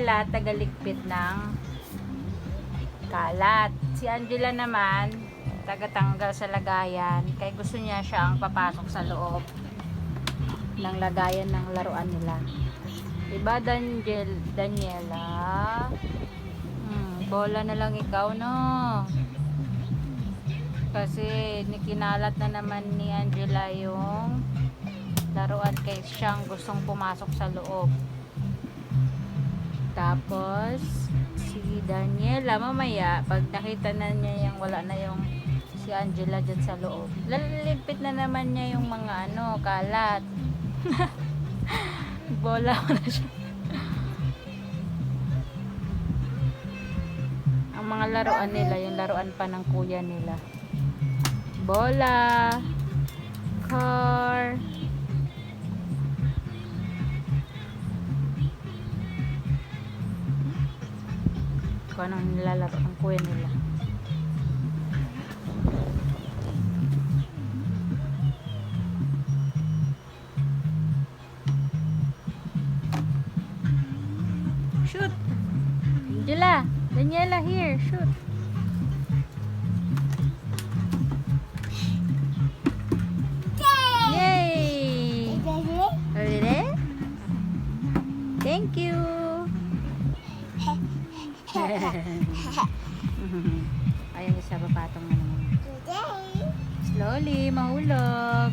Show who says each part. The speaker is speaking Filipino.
Speaker 1: Daniela, tagaligpit ng kalat. Si Angela naman, tagatanggal sa lagayan. Kaya gusto niya siya ang papasok sa loob ng lagayan ng laruan nila. Diba, Daniela? Bola na lang ikaw, no? Kasi nikinalat na naman ni Angela yung laruan kay siyang gustong pumasok sa loob. Tapos si Daniela mamaya pag nakita na niya yung wala na yung si Angela dyan sa loob, laligpit na naman niya yung mga kalat. Bola ko na siya. Ang mga laruan nila, yung laruan pa ng kuya nila. Bola, car, kung anong nilalaro ng kuya nila. Shoot! Angela! Daniela, here! Shoot! Yay! Ready? Thank you! Ayun, isa papatong na naman. Slowly, mahulog.